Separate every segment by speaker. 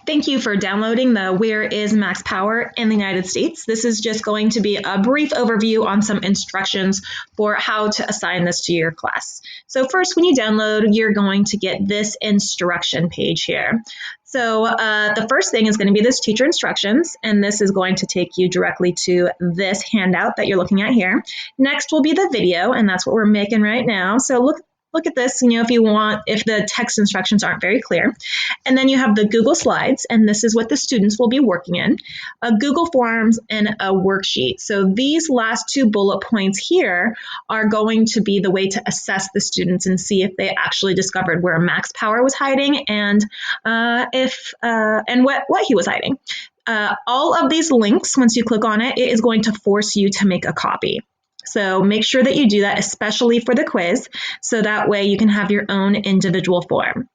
Speaker 1: Thank you for downloading the Where is Max Power in the United States. This is just going to be a brief overview on some instructions for how to assign this to your class. So first, when you download, you're going to get this instruction page here. So the first thing is going to be this teacher instructions, and this is going to take you directly to this handout that you're looking at here. Next will be the video, and that's what we're making right now. So look at this, if the text instructions aren't very clear. And then you have the Google Slides, and this is what the students will be working in, a Google Forms, and a worksheet. So these last two bullet points here are going to be the way to assess the students and see if they actually discovered where Max Power was hiding and what he was hiding. All of these links, once you click on it, it is going to force you to make a copy. So make sure that you do that, especially for the quiz, so that way you can have your own individual form.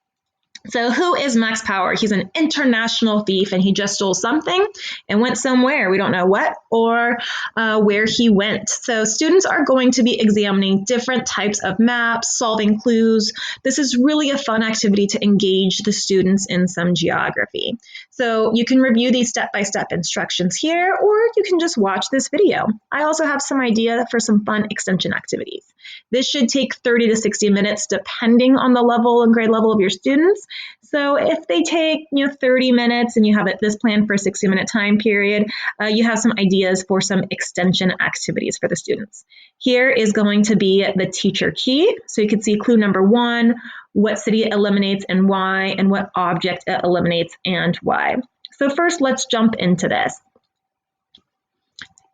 Speaker 1: So who is Max Power? He's an international thief, and he just stole something and went somewhere. We don't know what or where he went. So students are going to be examining different types of maps, solving clues. This is really a fun activity to engage the students in some geography. So you can review these step-by-step instructions here, or you can just watch this video. I also have some idea for some fun extension activities. This should take 30 to 60 minutes depending on the level and grade level of your students. So if they take 30 minutes and you have this planned for a 60-minute time period, you have some ideas for some extension activities for the students. Here is going to be the teacher key. So you can see clue number 1, what city it eliminates and why, and what object it eliminates and why. So first, let's jump into this.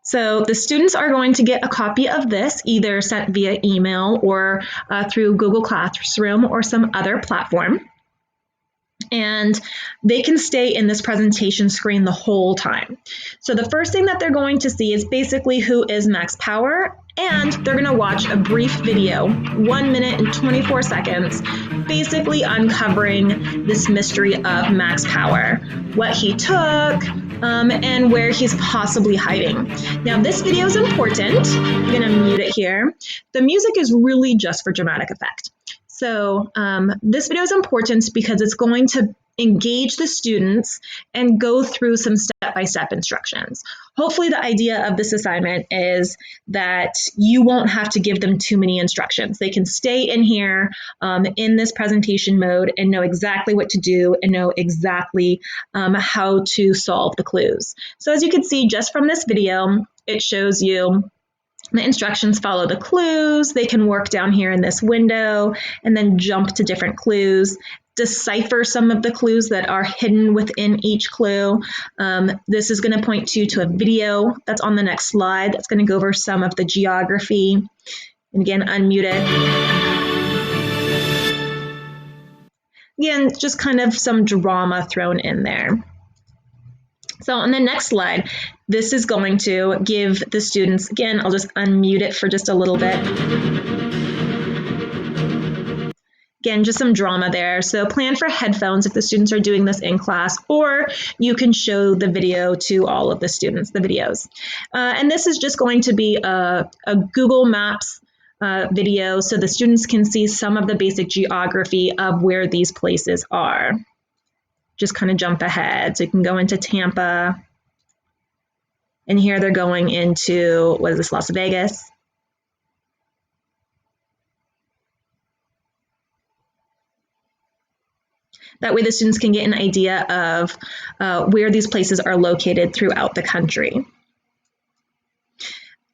Speaker 1: So the students are going to get a copy of this either sent via email or through Google Classroom or some other platform. And they can stay in this presentation screen the whole time. So the first thing that they're going to see is basically who is Max Power, and they're going to watch a brief video, 1 minute and 24 seconds, basically uncovering this mystery of Max Power, what he took, and where he's possibly hiding. Now, this video is important. I'm going to mute it here. The music is really just for dramatic effect. So this video is important because it's going to engage the students and go through some step-by-step instructions. Hopefully the idea of this assignment is that you won't have to give them too many instructions. They can stay in here in this presentation mode and know exactly what to do and know exactly how to solve the clues. So as you can see just from this video, it shows you the instructions follow the clues. They can work down here in this window and then jump to different clues, decipher some of the clues that are hidden within each clue. This is going to point you to a video that's on the next slide that's going to go over some of the geography. And again, unmute it. Again, just kind of some drama thrown in there. So on the next slide, this is going to give the students, again, I'll just unmute it for just a little bit. Again, just some drama there. So plan for headphones if the students are doing this in class, or you can show the video to all of the students, the videos. And this is just going to be a Google Maps video so the students can see some of the basic geography of where these places are. Just kind of jump ahead. So you can go into Tampa. And here they're going into, what is this, Las Vegas? That way the students can get an idea of where these places are located throughout the country.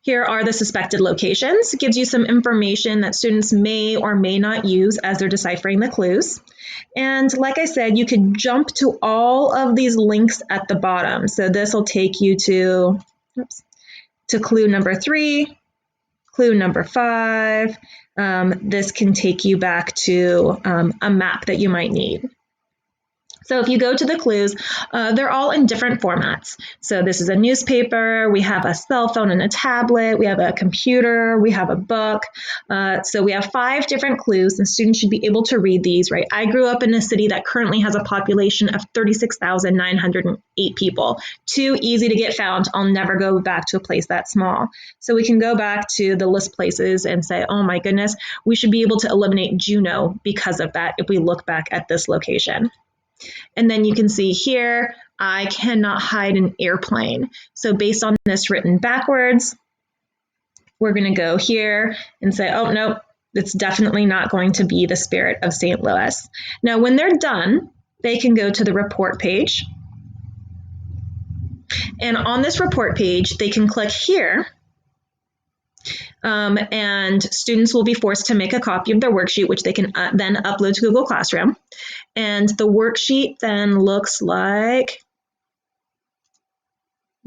Speaker 1: Here are the suspected locations. It gives you some information that students may or may not use as they're deciphering the clues. And like I said, you could jump to all of these links at the bottom. So this will take you to clue number 3, clue number 5. This can take you back to a map that you might need. So if you go to the clues, they're all in different formats. So this is a newspaper, we have a cell phone and a tablet, we have a computer, we have a book. So we have 5 different clues, and students should be able to read these, right? I grew up in a city that currently has a population of 36,908 people. Too easy to get found. I'll never go back to a place that small. So we can go back to the list places and say, oh my goodness, we should be able to eliminate Juneau because of that if we look back at this location. And then you can see here, I cannot hide an airplane. So based on this written backwards, we're going to go here and say, oh, nope, it's definitely not going to be the spirit of St. Louis. Now, when they're done, they can go to the report page. And on this report page, they can click here. And students will be forced to make a copy of their worksheet, which they can then upload to Google Classroom. And the worksheet then looks like,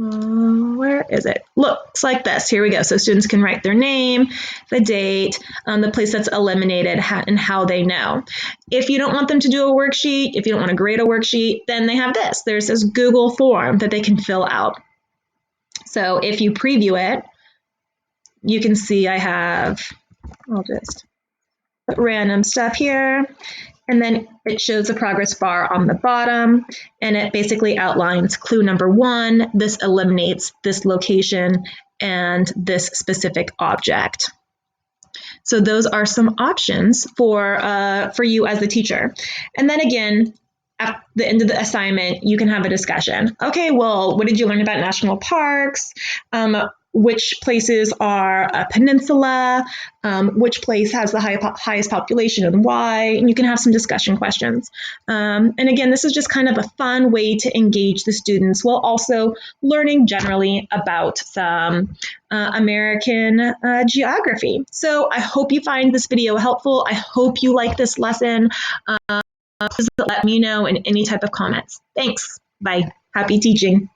Speaker 1: where is it? Looks like this. Here we go. So students can write their name, the date, the place that's eliminated, and how they know. If you don't want them to do a worksheet, if you don't want to grade a worksheet, then they have this. There's this Google form that they can fill out. So if you preview it, you can see I have, I'll just put random stuff here. And then it shows the progress bar on the bottom, and it basically outlines clue number 1. This eliminates this location and this specific object. So those are some options for you as the teacher. And then again, at the end of the assignment, you can have a discussion. Okay, well, what did you learn about national parks? Which places are a peninsula? Which place has the highest population and why? And you can have some discussion questions. And again, this is just kind of a fun way to engage the students while also learning generally about some American geography. So I hope you find this video helpful. I hope you like this lesson. Please let me know in any type of comments. Thanks. Bye. Happy teaching.